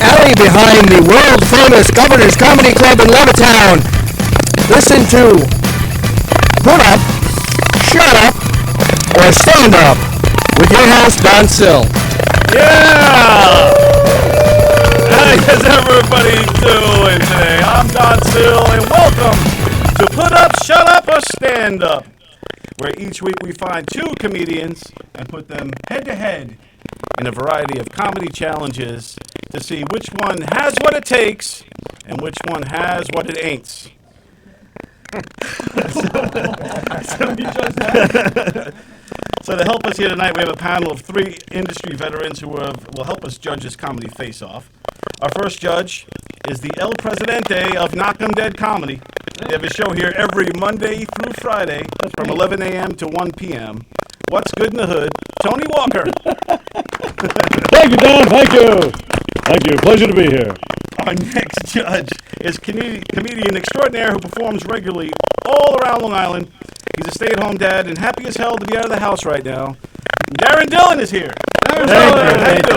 alley behind the world-famous Governor's Comedy Club in Levittown. Listen to Put Up, Shut Up, or Stand Up with your host, Don Sill. Yeah! How's everybody doing today? I'm Don Sill, and welcome to Put Up, Shut Up, or Stand Up, where each week we find two comedians and put them head-to-head in a variety of comedy challenges to see which one has what it takes and which one has what it ain't. So to help us here tonight, we have a panel of three industry veterans who will help us judge this comedy face-off. Our first judge is the El Presidente of Knock 'em Dead Comedy. They have a show here every Monday through Friday from 11 a.m. to 1 p.m. What's good in the hood? Tony Walker. Thank you, Don. Thank you. Thank you. Pleasure to be here. Our next judge is comedian extraordinaire who performs regularly all around Long Island. He's a stay-at-home dad and happy as hell to be out of the house right now. Darren Dillon is here. Thank you.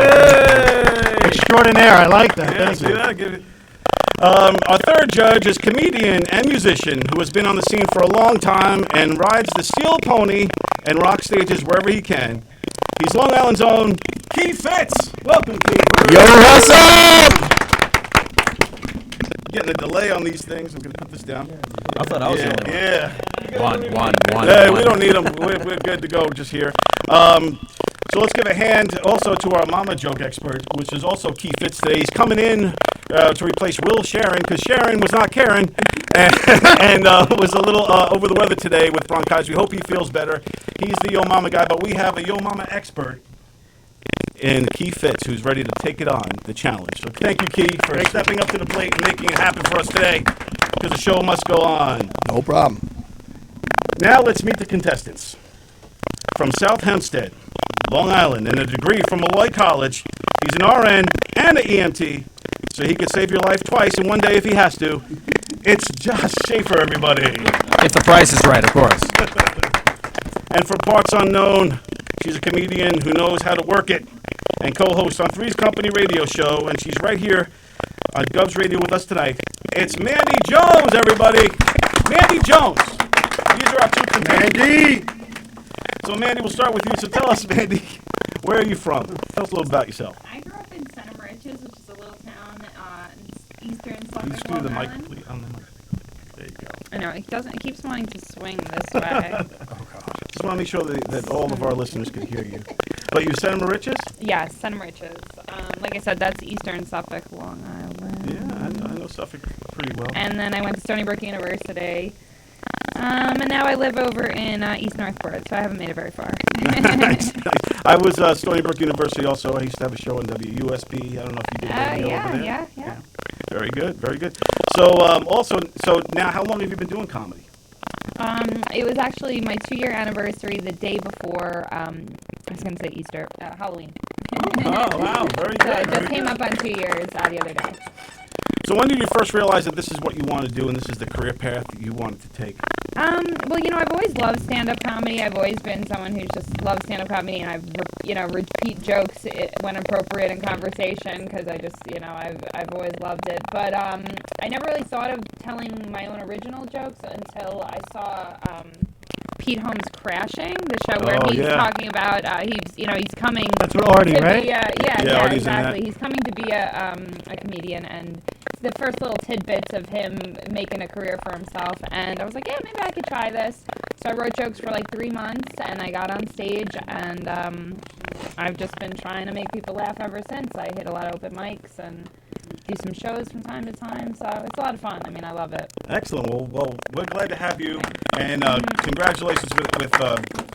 Extraordinaire. I like that. Yeah, Thank see you. that? Our third judge is comedian and musician who has been on the scene for a long time and rides the steel pony and rock stages wherever he can. He's Long Island's own Keith Fitz. Welcome, Keith. Yo, what's up? Getting a delay on these things. I'm going to put this down. I thought I was the only one. Yeah. One. Hey, we don't need them. We're good to go just here. So let's give a hand also to our mama joke expert, which is also Keith Fitz today. He's coming in to replace Will Sharon because Sharon was not Karen and was a little over the weather today with bronchitis. We hope he feels better. He's the Yo Mama guy, but we have a Yo Mama expert in Keith Fitz who's ready to take it on, the challenge. So thank you, Keith, for stepping up to the plate and making it happen for us today because the show must go on. No problem. Now let's meet the contestants. From South Hempstead, Long Island, and a degree from Malloy College, he's an RN and an EMT, so he could save your life twice in one day if he has to. It's Josh Schaefer, everybody. If the price is right, of course. And for parts unknown, she's a comedian who knows how to work it and co-host on Three's Company radio show, and she's right here on Gov's Radio with us tonight. It's Mandy Jones, everybody. Mandy Jones. These are our two contestants. Andy. So, Mandy, we'll start with you. So tell us, Mandy, where are you from? Tell us a little about yourself. I grew up in Center Riches, which is a little town in eastern Suffolk, Please do the Long mic, Island. please. On the mic. There you go. I know, it keeps wanting to swing this way. Just want to make sure that all of our listeners could hear you. But you said Riches? Yeah, Center Riches. Like I said, that's eastern Suffolk, Long Island. Yeah, I know Suffolk pretty well. And then I went to Stony Brook University. And now I live over in East Northport, so I haven't made it very far. Nice. I was Stony Brook University also. I used to have a show on WUSB. I don't know if you did that over there. Yeah. Very good, very good. So so now how long have you been doing comedy? It was actually my 2-year anniversary the day before, I was going to say Easter, Halloween. Oh, wow, very So good. it just came up on 2 years the other day. So when did you first realize that this is what you want to do and this is the career path that you wanted to take? Well, I've always loved stand-up comedy. I've always been someone who's just loved stand-up comedy, and I've, repeat jokes when appropriate in conversation because I just, I've always loved it. But I never really thought of telling my own original jokes until I saw Pete Holmes' Crashing, the show where he's talking about he's coming. That's with Artie, to right? Be Artie's exactly. He's coming to be a comedian, and the first little tidbits of him making a career for himself, and I was like, yeah, maybe I could try this. So I wrote jokes for like 3 months, and I got on stage, and I've just been trying to make people laugh ever since. I hit a lot of open mics and do some shows from time to time, so it's a lot of fun. I mean, I love it. Excellent. Well, we're glad to have you, and congratulations with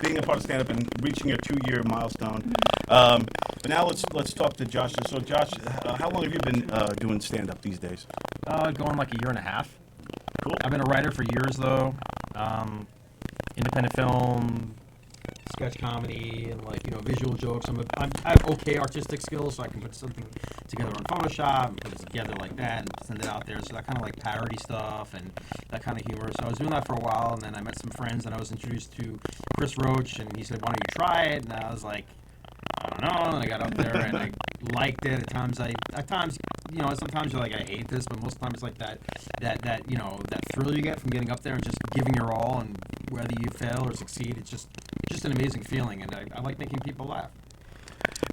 being a part of stand-up and reaching your 2-year milestone. But now let's talk to Josh. So, Josh, how long have you been doing stand-up these days? Going like a year and a half. Cool. I've been a writer for years, though. Independent film, sketch comedy, and visual jokes. I have okay artistic skills, so I can put something together on Photoshop and put it together like that and send it out there. So that kind of like parody stuff and that kind of humor. So I was doing that for a while, and then I met some friends, and I was introduced to Chris Roach, and he said, "Why don't you try it?" And I was like, I don't know. And I got up there and I liked it. At times you know, sometimes you're like, I hate this, but most of the time it's like that you know, that thrill you get from getting up there and just giving your all, and whether you fail or succeed, it's just an amazing feeling, and I like making people laugh.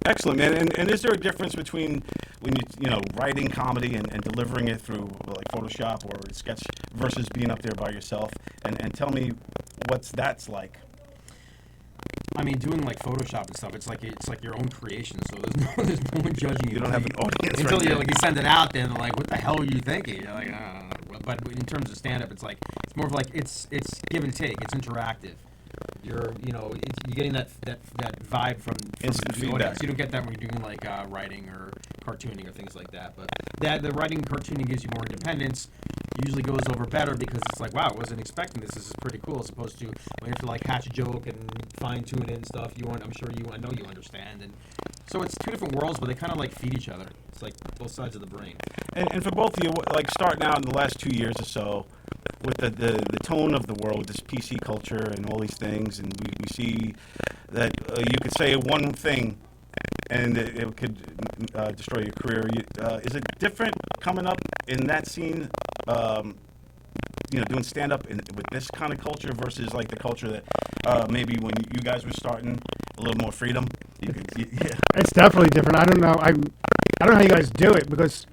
Excellent, man. And is there a difference between when you know, writing comedy and delivering it through like Photoshop or sketch versus being up there by yourself? And tell me that's like. I mean, doing like Photoshop and stuff, it's like your own creation. So there's no one judging you. You don't have an audience until right you like you send it out. Then they're like, what the hell were you thinking? You're like, but in terms of stand up, it's more of like it's give and take. It's interactive. You're getting that vibe from Instant the feedback. audience. You don't get that when you're doing like writing or cartooning or things like that. But the writing and cartooning gives you more independence. Usually goes over better because it's like, wow, I wasn't expecting this. This is pretty cool. As opposed to when you have to like hatch a joke and fine tune it and stuff. I know you understand. And so it's two different worlds, but they kind of like feed each other. It's like both sides of the brain. And for both of you, like starting out in the last 2 years or so, with the tone of the world, this PC culture and all these things, and we see that you could say one thing and it could destroy your career. Is it different coming up in that scene, you know, doing stand-up with this kind of culture versus like the culture that maybe when you guys were starting, a little more freedom? Yeah. It's definitely different. I don't know. I don't know how you guys do it, because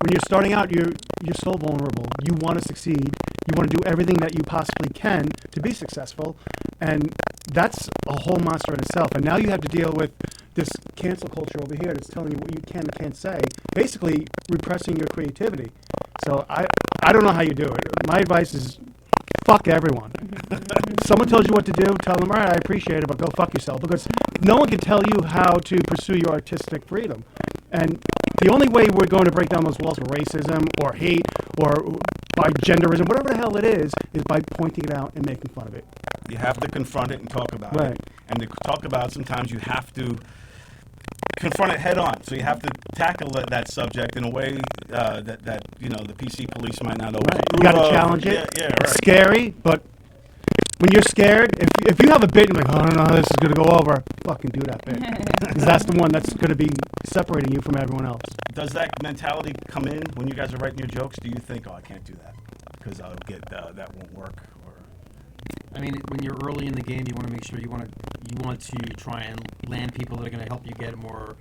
when you're starting out, you're so vulnerable. You want to succeed. You want to do everything that you possibly can to be successful, and that's a whole monster in itself. And now you have to deal with this cancel culture over here that's telling you what you can and can't say, basically repressing your creativity. So I don't know how you do it. My advice is fuck everyone. Someone tells you what to do, tell them, all right, I appreciate it, but go fuck yourself, because no one can tell you how to pursue your artistic freedom. And the only way we're going to break down those walls of racism or hate or by genderism, whatever the hell it is by pointing it out and making fun of it. You have to confront it and talk about Right. it. And to talk about it, sometimes you have to confront it head on. So you have to tackle that subject in a way that you know, the PC police might not always You got to challenge it. Yeah, It's right. scary, but when you're scared, if you have a bit and you're like, oh, I don't know how this is going to go over, fucking do that bit. Because that's the one that's going to be separating you from everyone else. Does that mentality come in when you guys are writing your jokes? Do you think, oh, I can't do that because I'll get that won't work? Or I mean, when you're early in the game, you want to make sure you want to try and land people that are going to help you get more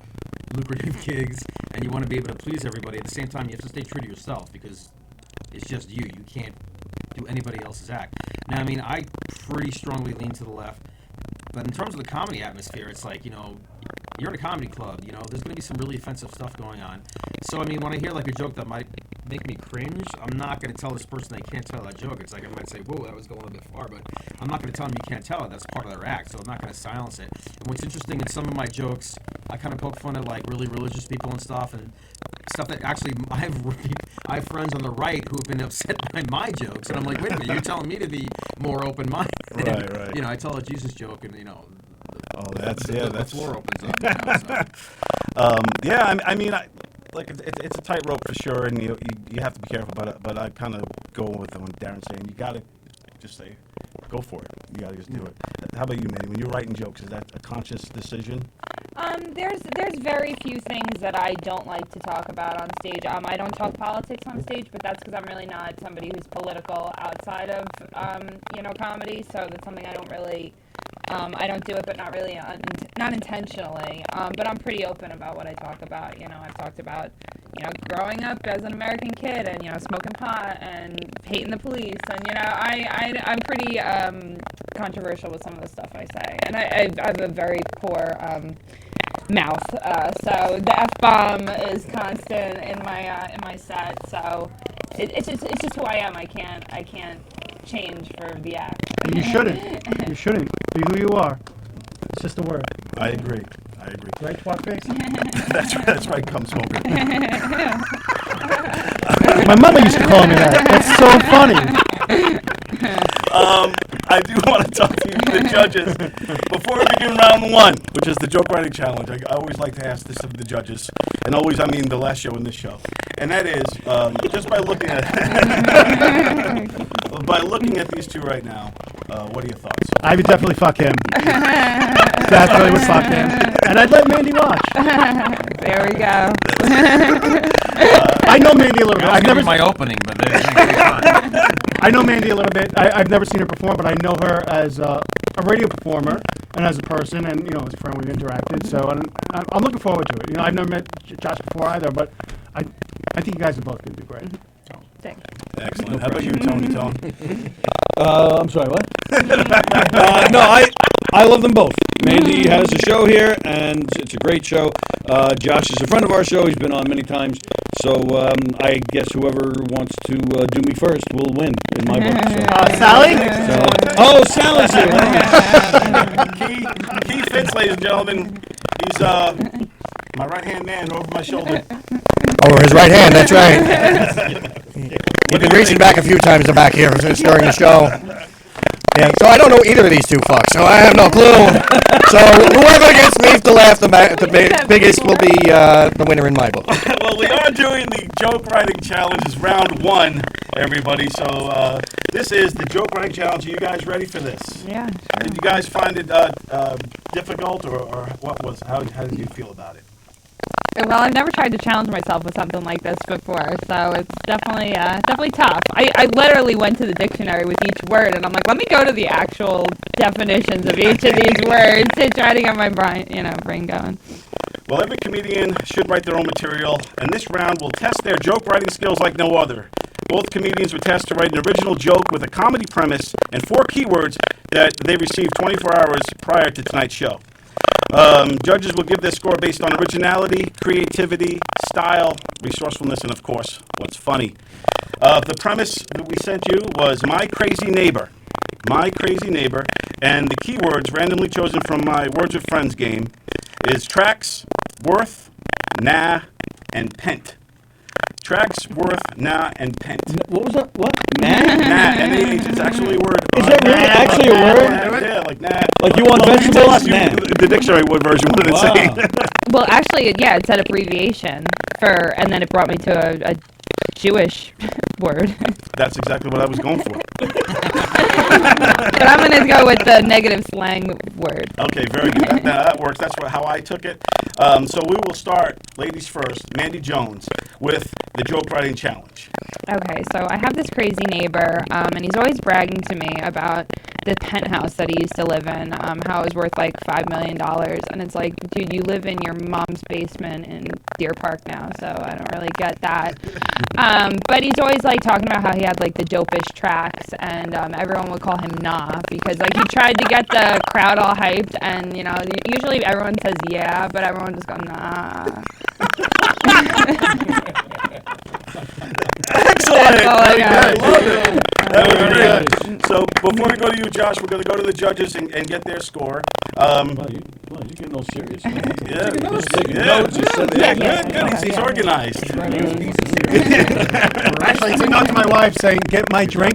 lucrative gigs, and you want to be able to please everybody. At the same time, you have to stay true to yourself, because it's just you. You can't do anybody else's act. Now, I mean, I pretty strongly lean to the left, but in terms of the comedy atmosphere, it's like, you know, you're in a comedy club, you know, there's going to be some really offensive stuff going on. So, I mean, when I hear like a joke that might make me cringe, I'm not going to tell this person they can't tell that joke. It's like I might say, whoa, that was going a bit far, but I'm not going to tell them you can't tell it. That's part of their act, so I'm not going to silence it. And what's interesting in some of my jokes, I kind of poke fun at like really religious people and stuff that actually I have friends on the right who have been upset by my jokes, and I'm like, wait a minute, you're telling me to be more open-minded. Right. You know, I tell a Jesus joke, and you know, the floor opens up. You know, so. Yeah, I mean, it's a tightrope for sure, and you have to be careful about it. But I kind of go with what Darren's saying. You got to just say, go for it. You got to just do it. How about you, Manny? When you're writing jokes, is that a conscious decision? There's very few things that I don't like to talk about on stage. I don't talk politics on stage, but that's because I'm really not somebody who's political outside of comedy. So that's something I don't really. I don't do it, but not really, not intentionally. But I'm pretty open about what I talk about. You know, I've talked about, growing up as an American kid and, smoking pot and hating the police. And, I'm pretty controversial with some of the stuff I say. And I have a very poor mouth. So the F-bomb is constant in my set. So it's just who I am. I can't change for the act. You shouldn't. You shouldn't. Be who you are. It's just a word. I agree. Right, twat face? That's right, come smoking. My mother used to call me that. That's so funny. I do want to talk to you, the judges. Before we begin round one, which is the joke writing challenge, I always like to ask this of the judges, and always, I mean the last show and this show, and that is just by looking at these two right now. What are your thoughts? I would definitely fuck him. Definitely would fuck him. And I'd let Mandy watch. There we go. I know Mandy a little bit. That was I've gonna never. be my opening, but fine. I know Mandy a little bit. I've never seen her perform, but I know her as a radio performer and as a person, and as a friend we've interacted. So I'm looking forward to it. I've never met Josh before either, but I think you guys are both going to do great. Thanks. Excellent. How about you, Tony? I'm sorry, what? No, I love them both. Mandy has a show here, and it's a great show. Josh is a friend of our show. He's been on many times. So I guess whoever wants to do me first will win in my book. So. Sally? Oh, Sally's here. Key Fitz, ladies and gentlemen. He's my right-hand man over my shoulder. Over his right hand, that's right. You've been reaching back a few times back here during the show. Yeah, so I don't know either of these two fucks, so I have no clue. So whoever gets me to laugh the biggest will be the winner in my book. Well, we are doing the joke writing challenge. It's round 1, everybody. So this is the joke writing challenge. Are you guys ready for this? Yeah. Did you guys find it difficult, or what was? How did you feel about it? Well, I've never tried to challenge myself with something like this before, so it's definitely tough. I literally went to the dictionary with each word, and I'm like, let me go to the actual definitions of each of these words to try to get my brain going. Well, every comedian should write their own material, and this round will test their joke writing skills like no other. Both comedians were tasked to write an original joke with a comedy premise and 4 keywords that they received 24 hours prior to tonight's show. Judges will give their score based on originality, creativity, style, resourcefulness, and of course, what's funny. The premise that we sent you was My Crazy Neighbor. My Crazy Neighbor. And the keywords randomly chosen from my Words with Friends game is tracks, worth, nah, and pent. Tracks, worth, nah, and pent. What was that? What? Nah, N-A-H, it's actually a word. Is that really actually a word? Yeah, like nah. Like you want vegetables? Nah. The dictionary word version, what did it say? Well, actually, yeah, it said abbreviation and then it brought me to a Jewish word. That's exactly what I was going for. But I'm going to go with the negative slang word. Okay, very good. That works. That's how I took it. So we will start, ladies first, Mandy Jones, with the joke writing challenge. Okay, so I have this crazy neighbor, and he's always bragging to me about the penthouse that he used to live in, how it was worth like $5 million. And it's like, dude, you live in your mom's basement in Deer Park now, so I don't really get that. But he's always like talking about how he had like the dopest tracks, and everyone would call him Nah, because like he tried to get the crowd all hyped, and usually everyone says yeah, but everyone just goes Nah. Excellent! That's all I got. I love it. That was great. So before we go to you, Josh, we're going to go to the judges and get their score. Well, you're getting all serious. Yeah, Taking notes. You said that. good. He's organized. Actually, it's a note to my wife saying, "Get my drink."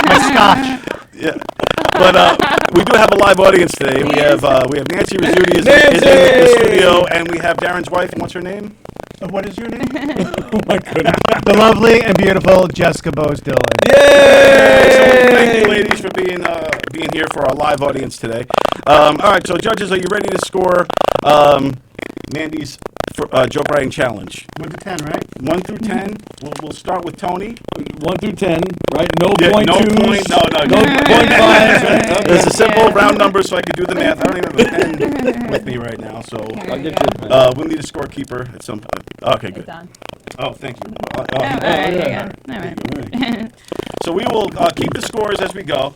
My scotch. Yeah. But we do have a live audience today. We have Nancy Rizzuti is in the studio, and we have Darren's wife. And what's her name? What is your name? Oh my goodness. The lovely and beautiful Jessica Bose Dillon. So thank you, ladies, for being here for our live audience today. All right, so judges, are you ready to score Mandy's joke writing challenge? 1 to 10, right? 1 through 10. We'll start with Tony. 1 through 10, right? No Yeah, point no twos. point. No. No point fives. Right? There's a simple round number, so I can do the math. I don't even have a pen with me right now, so I'll get you a pen. we'll need a scorekeeper at some point. Okay, good. It's on. Oh, thank you. There you go. All right. So we will keep the scores as we go.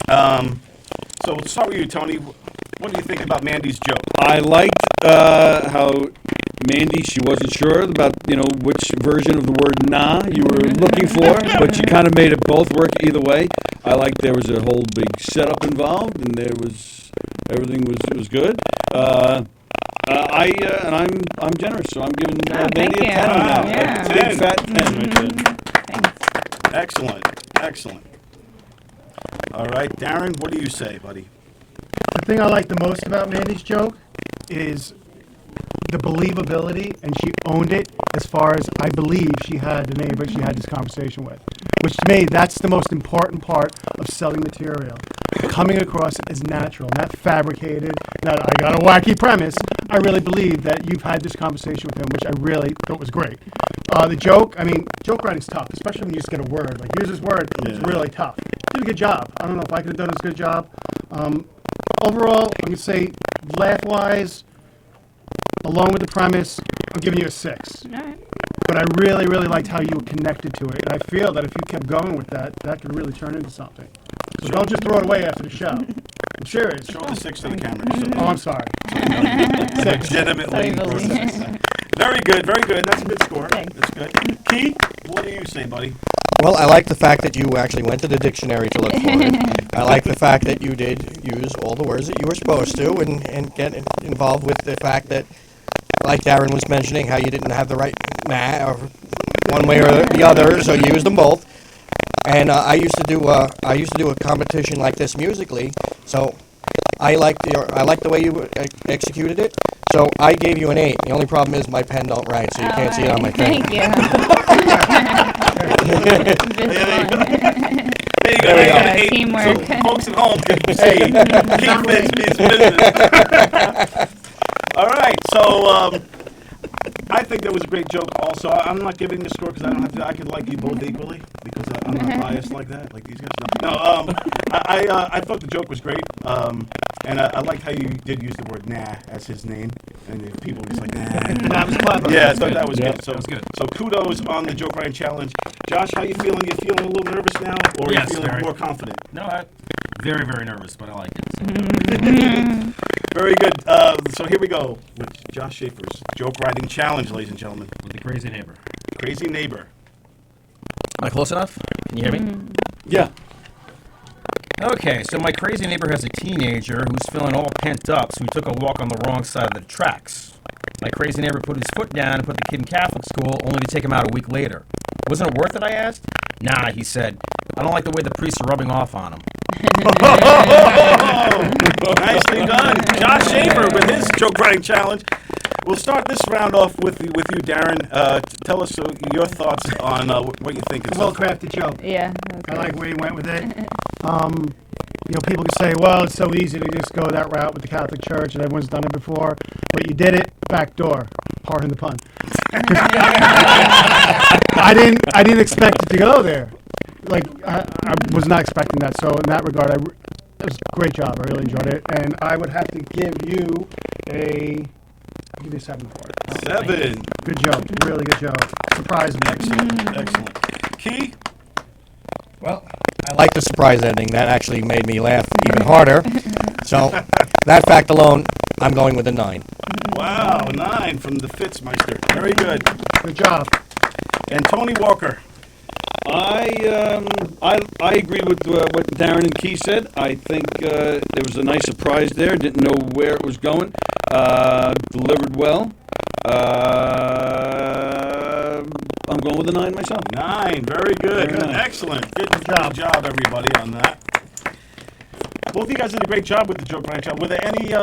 So we'll start with you, Tony. What do you think about Mandy's joke? I liked how Mandy, she wasn't sure about, which version of the word nah you were looking for, but you kind of made it both work either way. I liked there was a whole big setup involved, and everything was good. I'm generous, so I'm giving Mandy a 10 on that. Yeah. A big fat 10 right there. Thanks. Excellent. All right, Darren, what do you say, buddy? The thing I like the most about Mandy's joke is the believability, and she owned it as far as I believe she had the neighbor she had this conversation with. Which to me, that's the most important part of selling material. coming across as natural, not fabricated, not I got a wacky premise. I really believe that you've had this conversation with him, which I really thought was great. The joke, I mean, joke writing's tough, especially when you just get a word. Like, here's this word, it's really tough. You did a good job. I don't know if I could have done as good a job. Overall, I'm going to say, laugh-wise, along with the premise, I'm giving you a 6. All right. But I really, really liked how you were connected to it. And I feel that if you kept going with that, that could really turn into something. So don't just throw it away after the show. I'm serious. Show the 6 to the camera. So Oh, I'm sorry. legitimately. Sorry, Very good, very good. That's a good score. Thanks. That's good. Key, what do you say, buddy? Well, I like the fact that you actually went to the dictionary to look for it. I like the fact that you did use all the words that you were supposed to and get involved with the fact that, like Darren was mentioning, how you didn't have the right or one way or the other, so you used them both. And I used to do a competition like this musically, so I liked the way you executed it. So I gave you an 8. The only problem is my pen don't write, so you can't see it on my thing. Thank you. There you go. Good teamwork. So folks at home can see Key Fitz means business. All right, so I think that was a great joke. Also, I'm not giving the score because I don't have to. I could like you both equally because I'm not biased like that, like these guys. No, I thought the joke was great, and I liked how you did use the word "nah" as his name, and people were just like "nah." That was clever. Yeah, I thought that was good. So that was good. So kudos on the joke writing challenge. Josh, how you feeling? You feeling a little nervous now, or Yes, you feeling very. more confident? No, very, very nervous, but I like it. So. Very good. So here we go with Josh Schaefer's joke writing challenge, ladies and gentlemen. With the crazy neighbor. Crazy neighbor. Am I close enough? Can you hear me? Yeah. Okay, so my crazy neighbor has a teenager who's feeling all pent up, so he took a walk on the wrong side of the tracks. My crazy neighbor put his foot down and put the kid in Catholic school, only to take him out a week later. Wasn't it worth it, I asked? Nah, he said. I don't like the way the priests are rubbing off on him. Nicely done. Josh Schaefer with his joke writing challenge. We'll start this round off with you, Darren. Tell us your thoughts on what you think. Well-crafted joke. Yeah. I like where you went with it. You know, people can say, well, it's so easy to just go that route with the Catholic Church and everyone's done it before. But you did it back door. Pardon the pun. I didn't expect it to go there. Like, I was not expecting that. So in that regard, it was a great job. I really enjoyed it. And I would have to give you I'll give you a 7 for it. 7. Good joke. Really good joke. Surprised me. Excellent. Excellent. Key? Well, I like the surprise ending. That actually made me laugh even harder. So, that fact alone, I'm going with a 9. Wow, 9 from the Fitzmeister. Very good. Good job. And Tony Walker. I agree with what Darren and Key said. I think there was a nice surprise there. Didn't know where it was going. Delivered well. I'm going with a 9 myself. 9. Very good. Very nice. Excellent. Good job, everybody, on that. Both of you guys did a great job with the joke writing challenge. Were there any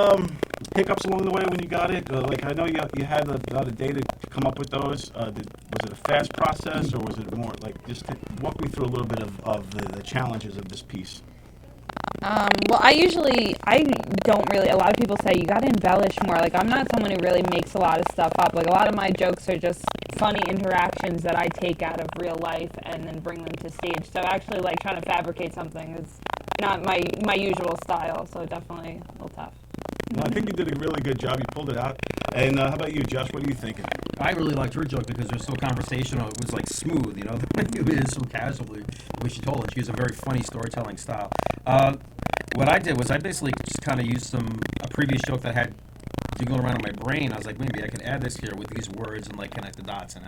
hiccups along the way when you got it? Like, I know you had about a day to come up with those. Was it a fast process, or was it more like just walk me through a little bit of the challenges of this piece? Well, I don't really, a lot of people say you gotta embellish more. Like, I'm not someone who really makes a lot of stuff up. Like, a lot of my jokes are just funny interactions that I take out of real life and then bring them to stage. So actually, like, trying to fabricate something is not my usual style, so definitely a little tough. Well, I think you did a really good job. You pulled it out. And how about you, Josh? What are you thinking? I really liked her joke because it was so conversational. It was like smooth, you know, the way it is so casually, the way she told it. She has a very funny storytelling style. What I did was I basically just kind of used a previous joke that had jiggling around in my brain. I was like, maybe I could add this here with these words and like connect the dots, and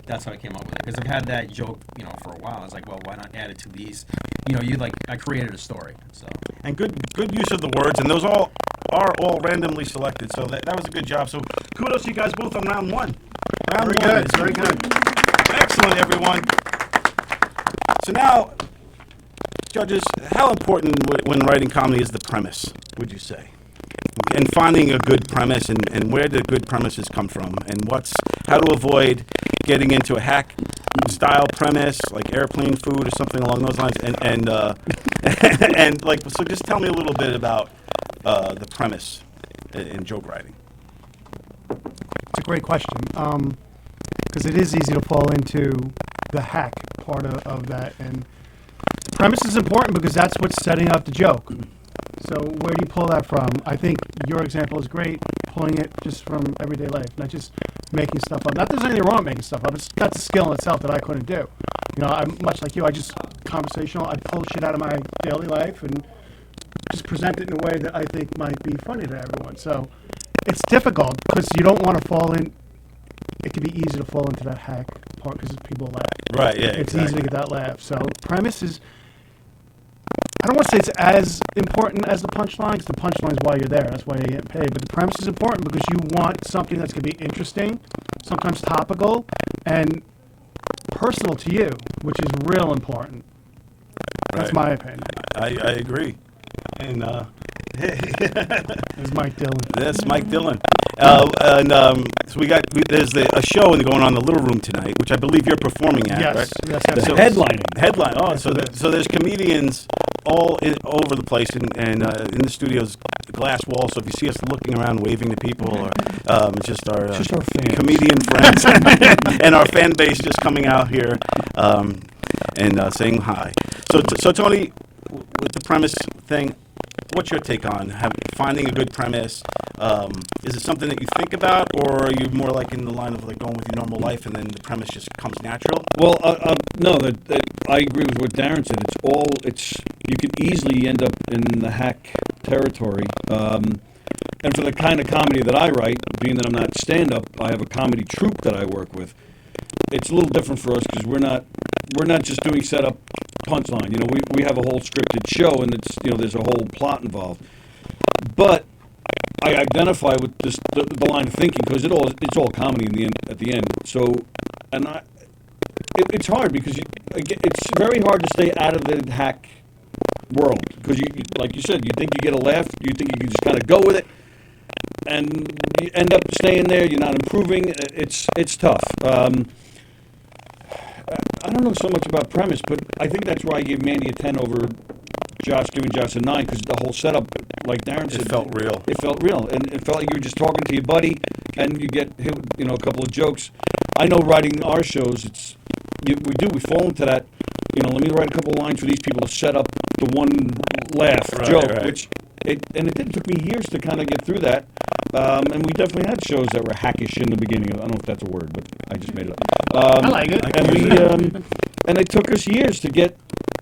that's how I came up with it. Because I've had that joke, you know, for a while. I was like, well, why not add it to these? You know, I created a story. So. And good use of the words, and those are all randomly selected. So that was a good job. So kudos to you guys both on round 1. Round Very 1. good. Very good. Excellent, everyone. So now, judges, how important when writing comedy is the premise, would you say? And finding a good premise, and where do good premises come from, and how to avoid getting into a hack style premise, like airplane food or something along those lines, and and like, so just tell me a little bit about the premise in joke writing. It's a great question, because it is easy to fall into the hack part of that, and premise is important because that's what's setting up the joke. So where do you pull that from? I think your example is great, pulling it just from everyday life, not just making stuff up. Not that there's anything wrong with making stuff up. That's a skill in itself that I couldn't do. You know, I'm much like you. I just conversational. I pull shit out of my daily life and just present it in a way that I think might be funny to everyone. So it's difficult because you don't want to fall in. It can be easy to fall into that hack part because people laugh. Right, yeah, It's exactly. easy to get that laugh. So premise is, I don't want to say it's as important as the punchline, because the punchline is why you're there. That's why you're getting paid. But the premise is important because you want something that's going to be interesting, sometimes topical, and personal to you, which is real important. That's Right. my opinion. I agree. And It's Mike Dillon. that's Mike Dillon. So there's a show going on in the Little Room tonight, which I believe you're performing at, Yes, right? yes, The yes. So- headlining. Headline. Oh, so there's comedians all over the place, and in the studio's glass wall. So if you see us looking around, waving to people, or it's just our fans. comedian friends and our fan base just coming out here and saying hi. So Tony, with the premise thing, what's your take on finding a good premise? Is it something that you think about, or are you more like in the line of like going with your normal life and then the premise just comes natural? Well, no, I agree with what Darren said. You could easily end up in the hack territory. And for the kind of comedy that I write, being that I'm not stand-up, I have a comedy troupe that I work with. It's a little different for us because we're not just doing setup punchline. You know, we have a whole scripted show, and there's a whole plot involved. But I identify with the line of thinking because it's all comedy at the end. So, and it's hard because it's very hard to stay out of the hack world because you like you said, you think you get a laugh, you think you can just kind of go with it, and you end up staying there. You're not improving. It's tough. I don't know so much about premise, but I think that's why I gave Mandy a 10 over giving Josh a 9, because the whole setup, like Darren said, It felt real. It felt real, and it felt like you were just talking to your buddy, and you get hit with, a couple of jokes. I know writing our shows, we fall into that. Let me write a couple of lines for these people to set up the one laugh joke, right. which it took me years to kind of get through that. And we definitely had shows that were hackish in the beginning. I don't know if that's a word, but I just made it up. I like it. And and it took us years to get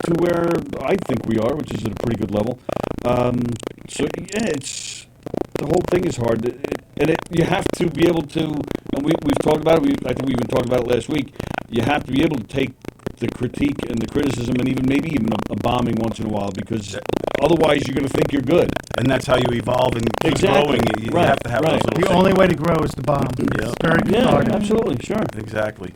to where I think we are, which is at a pretty good level. So yeah, the whole thing is hard, you have to be able to. And we've talked about it. I think we even talked about it last week. You have to be able to take the critique and the criticism, and maybe even a bombing once in a while, because otherwise you're going to think you're good. And that's how you evolve and keep Exactly. growing. You Right, have to have right. those little The things. only way to grow is to bomb. Yeah. It's very Yeah, cathartic. absolutely, sure. Exactly.